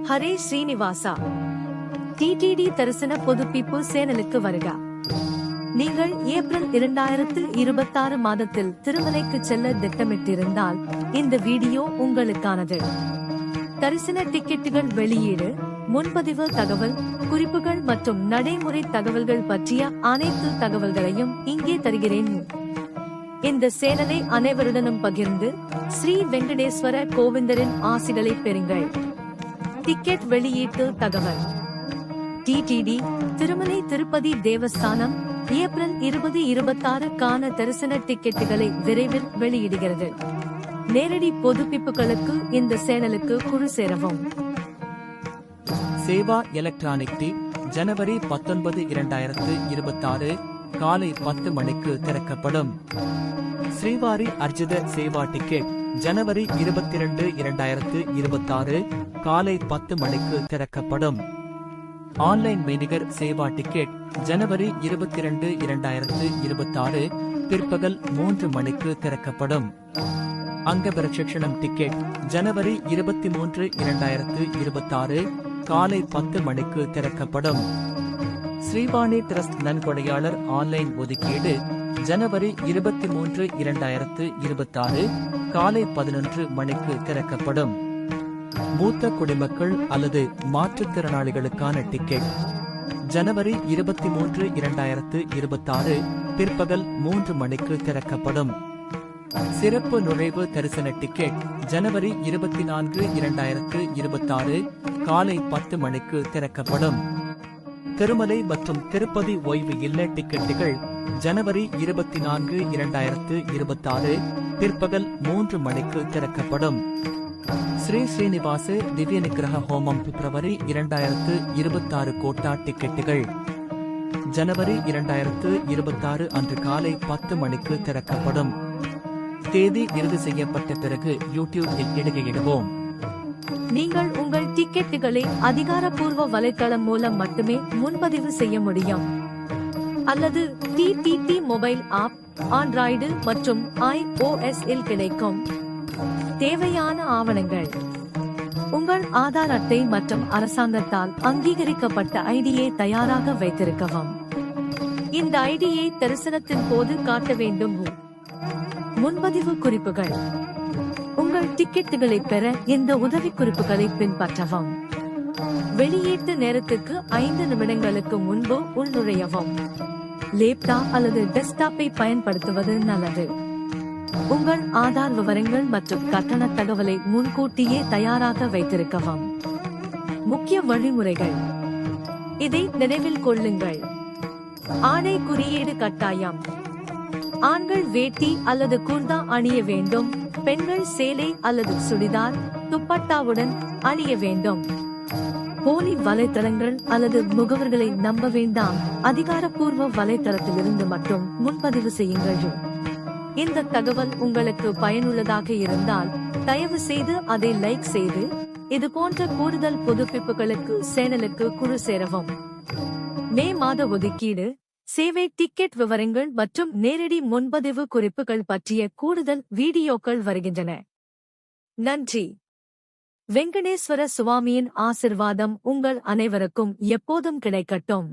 Hare Srinivasa. TTD தரிசன புதுப்பிப்பு சேனலுக்கு வருக. நீங்கள் ஏப்ரல் 2026 மாதத்தில் திருமலைக்கு செல்ல திட்டமிட்டிருந்தால் இந்த வீடியோ உங்களுக்கானது. தரிசன டிக்கெட்டுகள் வெளியீடு, முன்பதிவு தகவல், குறிப்புகள் மற்றும் நடைமுறை தகவல்கள் பற்றிய அனைத்து தகவல்களையும் இங்கே தருகிறேன். இந்த சேனலை அனைவருடனும் பகிர்ந்து ஸ்ரீ வெங்கடேஸ்வர கோவிந்தரின் ஆசிகளை பெறுங்கள். டிக்கெட் வெளியீட்டு தகவல். டிடிடி திருமலை திருப்பதி தேவஸ்தானம் ஏப்ரல் 2026 தரிசன டிக்கெட்டுகளை விரைவில் வெளியிடுகிறது. நேரடி புதுப்பிப்புகளுக்கு இந்த சேனலுக்கு குழு சேரவும். சேவா எலக்ட்ரானிக் டி ஜனவரி 19, 2026 காலை 10 மணிக்கு திறக்கப்படும். ஸ்ரீவாரி அர்ஜித சேவா டிக்கெட் ஜனவரி 22, 2026 காலை 10 மணிக்கு திறக்கப்படும். ஆன்லைன் மெய்நிகர் சேவா டிக்கெட் ஜனவரி 22, 2026 பிற்பகல் 3 மணிக்கு திறக்கப்படும். அங்கபிரக்ஷணம் டிக்கெட் ஜனவரி 23, 2026 காலை 10 மணிக்கு திறக்கப்படும். ஸ்ரீவாணி டிரஸ்ட் நன்கொடையாளர் ஆன்லைன் ஒதுக்கீடு ஜனவரி 23, 2026 காலை 11 மணிக்கு திறக்கப்படும். மூத்த குடிமக்கள் அல்லது மாற்றுத்திறனாளிகளுக்கான டிக்கெட் ஜனவரி 23, 2026 பிற்பகல் 3 மணிக்கு திறக்கப்படும். சிறப்பு நுழைவு தரிசன டிக்கெட் ஜனவரி 24, 2026 காலை 10 மணிக்கு திறக்கப்படும். திருமலை மற்றும் திருப்பதி ஓய்வு இல்ல டிக்கெட்டுகள் ஜனவரி 24, 2026 பிற்பகல் 3 மணிக்கு திறக்கப்படும். ஸ்ரீ ஸ்ரீனிவாச திவ்ய நிகிரக ஹோமம் பிப்ரவரி 2026 கோட்டா டிக்கெட்டுகள் ஜனவரி 2026 அன்று காலை 10 மணிக்கு திறக்கப்படும். தேதி இறுதி செய்யப்பட்ட பிறகு யூடியூபில் இடுகையிடுவோம். நீங்கள் உங்கள் டிக்கெட்டுகளை அதிகாரப்பூர்வ வலைத்தளம் மூலம் மட்டுமே முன்பதிவு செய்ய முடியும். அல்லது டிடிடி மொபைல் ஆப் ஆண்ட்ராய்டு மற்றும் iOS இல் கிடைக்கும். தேவையான ஆவணங்கள்: உங்கள் ஆதார் அட்டை மற்றும் அரசாங்கத்தால் அங்கீகரிக்கப்பட்ட ஐடியை தயாராக வைத்திருக்கவும். இந்த ஐடியை தரிசனத்தின் போது காட்ட வேண்டும். முன்பதிவு குறிப்புகள்: உங்கள் டிக்கெட்டுகளை பெற இந்த உதவி குறிப்புகளை பின்பற்றவும். வெளியீட்டு நேரத்துக்கு 5 நிமிடங்களுக்கு முன்பு உள்நுழையவும். லேப்டாப் அல்லது டெஸ்க்டாப்பை பயன்படுத்துவது நல்லது. உங்கள் ஆதார் விவரங்கள் மற்றும் கட்டண தகவலை முன்கூட்டியே தயாராக வைத்திருக்கவும். முக்கிய வழிமுறைகள்: இதை நினைவில் கொள்ளுங்கள். ஆடை குறியீடு கட்டாயம். ஆண்கள் வேட்டி அல்லது குர்தா அணிய வேண்டும். பெண்கள் சேலை அல்லது சுடிதார் துப்பட்டாவுடன் அணிய வேண்டும். போலி வலைத்தளங்கள் அல்லது முகவர்களை நம்ப வேண்டாம். அதிகாரப்பூர்வ வலைத்தளத்திலிருந்து மட்டும் முன்பதிவு செய்யுங்கள். இந்த தகவல் உங்களுக்கு பயனுள்ளதாக இருந்தால் தயவு செய்து அதை லைக் செய்து இது போன்ற கூடுதல் புதுப்பிப்புகளுக்கு சேனலுக்கு குழு சேரவும். மே மாத ஒதுக்கீடு, சேவை டிக்கெட் விவரங்கள் மற்றும் நேரடி முன்பதிவு குறிப்புகள் பற்றிய கூடுதல் வீடியோக்கள் வருகின்றன. நன்றி. வெங்கடேஸ்வர சுவாமியின் ஆசிர்வாதம் உங்கள் அனைவருக்கும் எப்போதும் கிடைக்கட்டும்.